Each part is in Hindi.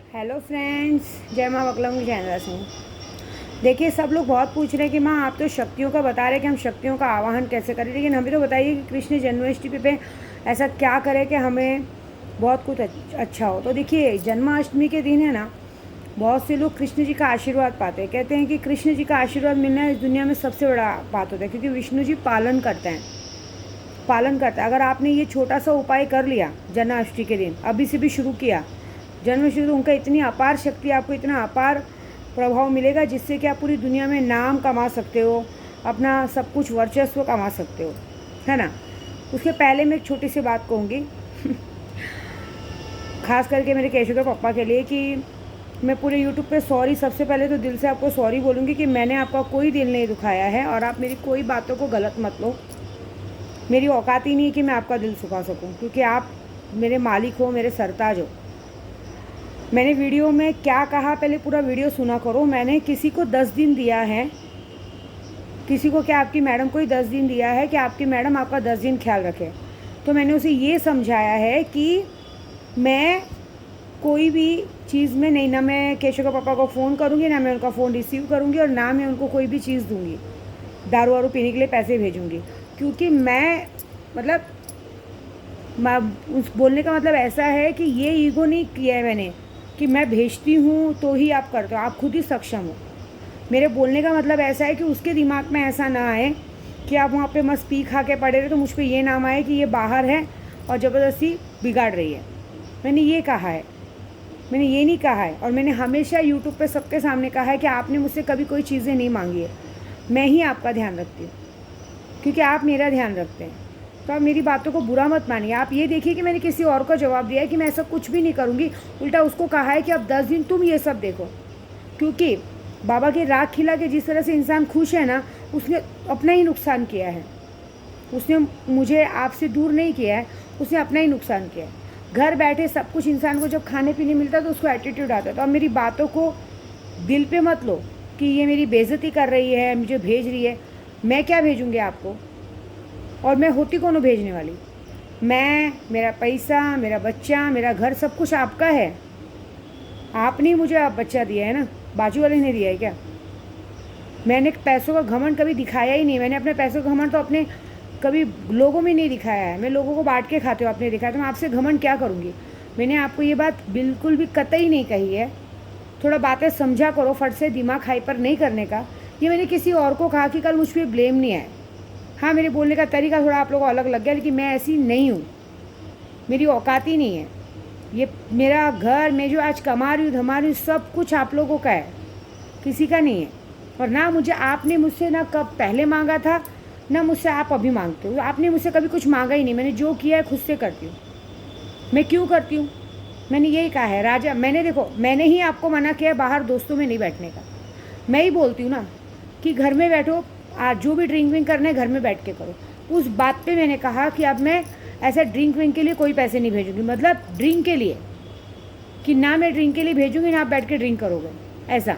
हेलो फ्रेंड्स, जय माँ बकलम चैनल से। देखिए, सब लोग बहुत पूछ रहे हैं कि माँ आप तो शक्तियों का बता रहे हैं कि हम शक्तियों का आवाहन कैसे करें, लेकिन हमें तो बताइए कि कृष्ण जन्माष्टमी पे ऐसा क्या करें कि हमें बहुत कुछ अच्छा हो। तो देखिए, जन्माष्टमी के दिन है ना, बहुत से लोग कृष्ण जी का आशीर्वाद पाते हैं। कहते हैं कि कृष्ण जी का आशीर्वाद मिलना इस दुनिया में सबसे बड़ा बात होता है, क्योंकि विष्णु जी पालन करता है। अगर आपने ये छोटा सा उपाय कर लिया जन्माष्टमी के दिन, अभी से भी शुरू किया जन्माष्टमी, तो उनका इतनी अपार शक्ति, आपको इतना अपार प्रभाव मिलेगा जिससे कि आप पूरी दुनिया में नाम कमा सकते हो, अपना सब कुछ वर्चस्व कमा सकते हो, है ना। उसके पहले मैं एक छोटी सी बात कहूँगी खास करके मेरे केशव के पापा के लिए, कि मैं पूरे यूट्यूब पे सॉरी, सबसे पहले तो दिल से आपको सॉरी बोलूँगी कि मैंने आपका कोई दिल नहीं दुखाया है, और आप मेरी कोई बातों को गलत मत लो। मेरी औकात ही नहीं है कि मैं आपका दिल सुखा सकूं, क्योंकि आप मेरे मालिक हो, मेरे सरताज हो। मैंने वीडियो में क्या कहा, पहले पूरा वीडियो सुना करो। मैंने किसी को 10 दिन दिया है, किसी को क्या, आपकी मैडम को ही 10 दिन दिया है कि आपकी मैडम आपका 10 दिन ख्याल रखे। तो मैंने उसे ये समझाया है कि मैं कोई भी चीज़ में नहीं, ना मैं केशव के पापा को फ़ोन करूँगी, ना मैं उनका फ़ोन रिसीव करूँगी, और ना मैं उनको कोई भी चीज़ दूँगी, दारू वारू पीने के लिए पैसे भेजूँगी। क्योंकि मैं मतलब उस बोलने का मतलब ऐसा है कि ये ईगो नहीं किया है मैंने कि मैं भेजती हूँ तो ही आप करते हो, आप खुद ही सक्षम हो। मेरे बोलने का मतलब ऐसा है कि उसके दिमाग में ऐसा ना आए कि आप वहाँ पे मस्त पी खा के पड़े रहे, तो मुझ पर ये नाम आए कि ये बाहर है और ज़बरदस्ती बिगाड़ रही है। मैंने ये कहा है, मैंने ये नहीं कहा है। और मैंने हमेशा यूट्यूब पे सबके सामने कहा है कि आपने मुझसे कभी कोई चीज़ें नहीं मांगी है, मैं ही आपका ध्यान रखती हूँ, क्योंकि आप मेरा ध्यान रखते हैं। तो आप मेरी बातों को बुरा मत मानिए। आप ये देखिए कि मैंने किसी और को जवाब दिया है कि मैं ऐसा कुछ भी नहीं करूँगी, उल्टा उसको कहा है कि अब 10 दिन तुम ये सब देखो। क्योंकि बाबा की राख खिला के जिस तरह से इंसान खुश है ना, उसने अपना ही नुकसान किया है। उसने मुझे आपसे दूर नहीं किया है, उसने अपना ही नुकसान किया है। घर बैठे सब कुछ इंसान को जब खाने पीने मिलता है तो उसको एटीट्यूड आता है। तो अब मेरी बातों को दिल पे मत लो कि ये मेरी बेइज्जती कर रही है, मुझे भेज रही है। मैं क्या भेजूँगी आपको, और मैं होती कौन हूँ भेजने वाली। मैं, मेरा पैसा, मेरा बच्चा, मेरा घर, सब कुछ आपका है। आपने मुझे आप बच्चा दिया है ना, बाजू वाले ने दिया है क्या। मैंने पैसों का घमंड कभी दिखाया ही नहीं। मैंने अपने पैसों का घमंड तो अपने कभी लोगों में नहीं दिखाया है। मैं लोगों को बांट के खाते हो आपने दिखाया, तो मैं आपसे घमंड क्या करूँगी। मैंने आपको ये बात बिल्कुल भी कतई नहीं कही है। थोड़ा बातें समझा करो, फट से दिमाग हाइपर नहीं करने का। ये मैंने किसी और को कहा कि कल मुझ पर ब्लेम नहीं आए। हाँ, मेरे बोलने का तरीका थोड़ा आप लोगों को अलग लग गया, लेकिन मैं ऐसी नहीं हूँ, मेरी औकात ही नहीं है। ये मेरा घर, मैं जो आज कमा रही हूँ, धमा रही हूँ, सब कुछ आप लोगों का है, किसी का नहीं है। और ना मुझे आपने मुझसे ना कब पहले मांगा था, ना मुझसे आप अभी मांगते हो। आपने मुझसे कभी कुछ मांगा ही नहीं। मैंने जो किया है खुद से करती हूँ। मैं क्यों करती हूँ, मैंने यही कहा है राजा। मैंने देखो, मैंने ही आपको मना किया है बाहर दोस्तों में नहीं बैठने का। मैं ही बोलती हूँ ना कि घर में बैठो, आज जो भी ड्रिंक विंक करना है घर में बैठ के करो। उस बात पे मैंने कहा कि अब मैं ऐसा ड्रिंक विंक के लिए कोई पैसे नहीं भेजूँगी, मतलब ड्रिंक के लिए, कि ना मैं ड्रिंक के लिए भेजूँगी ना आप बैठ के ड्रिंक करोगे। ऐसा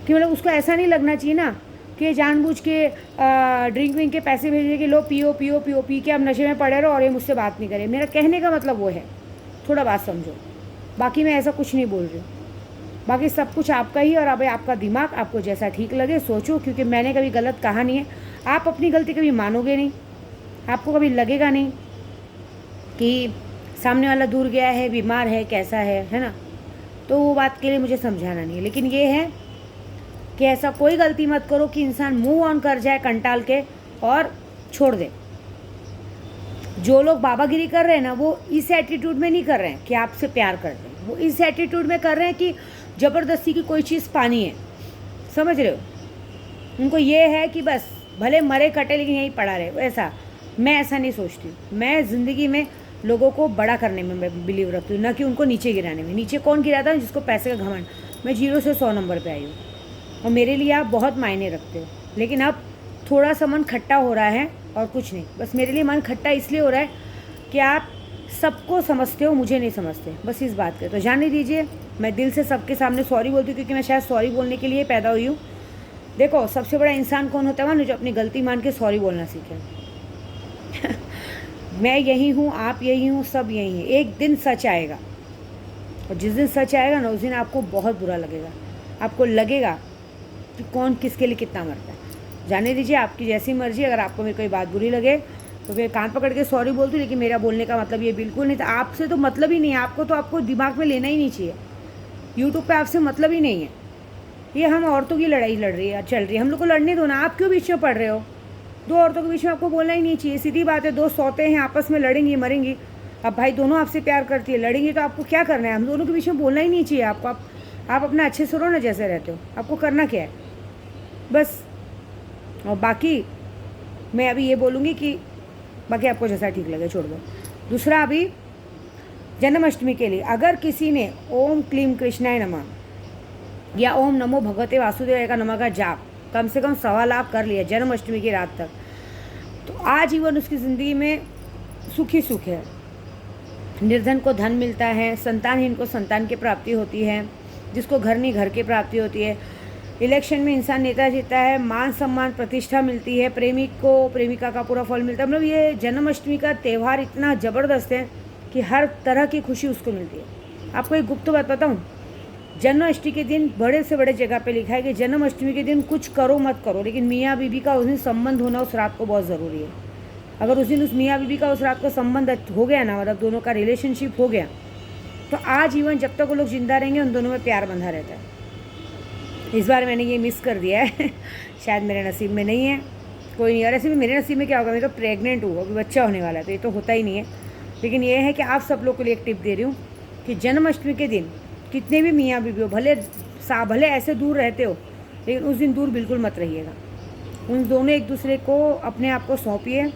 कि मतलब उसको ऐसा नहीं लगना चाहिए ना कि जानबूझ के ड्रिंक विंक के पैसे भेजे कि लो पियो पियो पियो, पी के अब नशे में पड़े रहो और ये मुझसे बात नहीं करे। मेरा कहने का मतलब वो है, थोड़ा बात समझो। बाकी मैं ऐसा कुछ नहीं बोल रही हूँ। बाकी सब कुछ आपका ही, और अब आपका दिमाग, आपको जैसा ठीक लगे सोचो, क्योंकि मैंने कभी गलत कहा नहीं है। आप अपनी गलती कभी मानोगे नहीं, आपको कभी लगेगा नहीं कि सामने वाला दूर गया है, बीमार है, कैसा है ना। तो वो बात के लिए मुझे समझाना नहीं है, लेकिन ये है कि ऐसा कोई गलती मत करो कि इंसान मूव ऑन कर जाए कंटाल के और छोड़ दे। जो लोग बाबागिरी कर रहे हैं ना, वो इस एटीट्यूड में नहीं कर रहे हैं कि आपसे प्यार कर रहे हैं, वो इस एटीट्यूड में कर रहे हैं कि ज़बरदस्ती की कोई चीज़ पानी है। समझ रहे हो, उनको ये है कि बस भले मरे कटे लेकिन यहीं पड़ा रहे। ऐसा मैं ऐसा नहीं सोचती हूँ। मैं ज़िंदगी में लोगों को बड़ा करने में मैं बिलीव रखती हूँ, ना कि उनको नीचे गिराने में। नीचे कौन गिराता है, जिसको पैसे का घमंड। मैं 0 से 100 नंबर पे आई हूँ, और मेरे लिए आप बहुत मायने रखते हो। लेकिन अब थोड़ा सा मन खट्टा हो रहा है और कुछ नहीं। बस मेरे लिए मन खट्टा इसलिए हो रहा है कि आप सबको समझते हो, मुझे नहीं समझते, बस इस बात के। तो जाने दीजिए, मैं दिल से सबके सामने सॉरी बोलती हूँ, क्योंकि मैं शायद सॉरी बोलने के लिए पैदा हुई हूँ। देखो, सबसे बड़ा इंसान कौन होता है ना, जो अपनी गलती मान के सॉरी बोलना सीखे। मैं यही हूँ, आप यही हूँ, सब यही हैं। एक दिन सच आएगा, और जिस दिन सच आएगा ना, उस दिन आपको बहुत बुरा लगेगा। आपको लगेगा कि कौन किसके लिए कितना मरता है। जाने दीजिए, आपकी जैसी मर्जी। अगर आपको मेरी कोई बात बुरी लगे तो फिर कान पकड़ के सॉरी बोलती हूँ, लेकिन मेरा बोलने का मतलब ये बिल्कुल नहीं था। आपसे तो मतलब ही नहीं है, आपको दिमाग में लेना ही नहीं चाहिए। यूट्यूब पे आपसे मतलब ही नहीं है। ये हम औरतों की लड़ाई लड़ रही है, चल रही है, हम लोग को लड़ने दो ना। आप क्यों बीच में पड़ रहे हो? दो औरतों के बीच में आपको बोलना ही नहीं चाहिए। सीधी बात है, दो सौते हैं, आपस में लड़ेंगी मरेंगी। अब भाई दोनों आपसे प्यार करती है, लड़ेंगी तो आपको क्या करना है? हम दोनों के बीच में बोलना ही नहीं चाहिए आपको। आप अपना अच्छे से रहो ना, जैसे रहते हो। आपको करना क्या है बस। और बाकी मैं अभी ये बोलूँगी कि बाकी आपको जैसा ठीक लगे छोड़ दो। दूसरा, अभी जन्माष्टमी के लिए अगर किसी ने ओम क्लीम कृष्णाय नमः या ओम नमो भगवते वासुदेवाय का नमः का जाप कम से कम 1.25 लाख कर लिया जन्माष्टमी की रात तक, तो आजीवन उसकी ज़िंदगी में सुखी सुख है। निर्धन को धन मिलता है, संतानहीन को संतान की प्राप्ति होती है, जिसको घर नहीं घर की प्राप्ति होती है। इलेक्शन में इंसान नेता जीतता है, मान सम्मान प्रतिष्ठा मिलती है, प्रेमी को प्रेमिका का पूरा फल मिलता है। मतलब ये जन्माष्टमी का त्यौहार इतना ज़बरदस्त है कि हर तरह की खुशी उसको मिलती है। आपको एक गुप्त बात बताऊँ, जन्माष्टमी के दिन बड़े से बड़े जगह पे लिखा है कि जन्माष्टमी के दिन कुछ करो मत करो, लेकिन मियाँ बीबी का उस दिन संबंध होना उस रात को बहुत ज़रूरी है। अगर उस दिन उस मियाँ बीबी का उस रात को संबंध हो गया ना, मतलब दोनों का रिलेशनशिप हो गया, तो आजीवन जब तक वो लोग जिंदा रहेंगे उन दोनों में प्यार बंधा रहता है। इस बार मैंने ये मिस कर दिया है शायद मेरे नसीब में नहीं है, कोई नहीं। और ऐसे भी मेरे नसीब में क्या होगा, मैं तो प्रेग्नेंट हूँ, अभी बच्चा होने वाला है, तो ये तो होता ही नहीं है। लेकिन ये है कि आप सब लोग के लिए एक टिप दे रही हूँ कि जन्माष्टमी के दिन कितने भी मियाँ बीवी हो, भले ऐसे दूर रहते हो, लेकिन उस दिन दूर बिल्कुल मत रहिएगा। उन दोनों एक दूसरे को अपने आप को सौंपिए,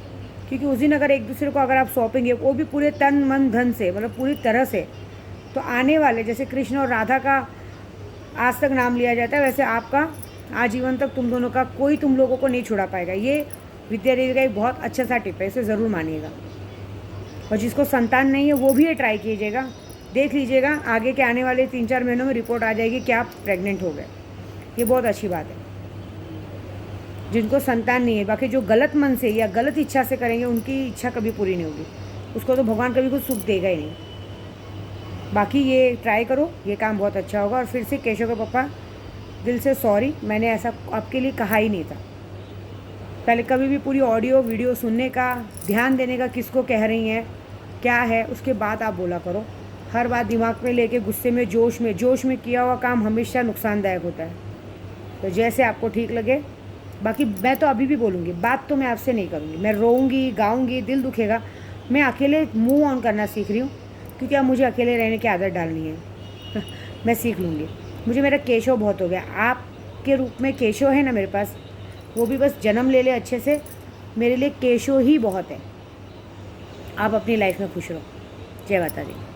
क्योंकि उस दिन अगर एक दूसरे को अगर आप सौंपेंगे, वो भी पूरे तन मन धन से, मतलब पूरी तरह से, तो आने वाले जैसे कृष्ण और राधा का आज तक नाम लिया जाता है, वैसे आपका आजीवन तक तुम दोनों का कोई तुम लोगों को नहीं छुड़ा पाएगा। ये विद्या देवी का एक बहुत अच्छा सा टिप है, इसे ज़रूर मानिएगा। और जिसको संतान नहीं है वो भी ये ट्राई कीजिएगा, देख लीजिएगा आगे के आने वाले 3-4 महीनों में रिपोर्ट आ जाएगी कि आप प्रेग्नेंट हो गए। ये बहुत अच्छी बात है जिनको संतान नहीं है। बाकी जो गलत मन से या गलत इच्छा से करेंगे, उनकी इच्छा कभी पूरी नहीं होगी, उसको तो भगवान कभी कुछ सुख देगा ही नहीं। बाकी ये ट्राई करो, ये काम बहुत अच्छा होगा। और फिर से केशव के पापा, दिल से सॉरी, मैंने ऐसा आपके लिए कहा ही नहीं था। पहले कभी भी पूरी ऑडियो वीडियो सुनने का, ध्यान देने का किसको कह रही हैं क्या है, उसके बाद आप बोला करो। हर बात दिमाग में लेके गुस्से में जोश में किया हुआ काम हमेशा नुकसानदायक होता है। तो जैसे आपको ठीक लगे। बाकी मैं तो अभी भी बोलूँगी, बात तो मैं आपसे नहीं करूँगी, मैं रोऊँगी गाऊँगी, दिल दुखेगा। मैं अकेले मूव ऑन करना सीख रही हूँ, क्योंकि अब मुझे अकेले रहने की आदत डालनी है मैं सीख लूँगी। मुझे मेरा केशव बहुत हो गया, आपके रूप में केशव है ना मेरे पास, वो भी बस जन्म ले ले अच्छे से। मेरे लिए केशव ही बहुत है। आप अपनी लाइफ में खुश रहो। जय माता दी।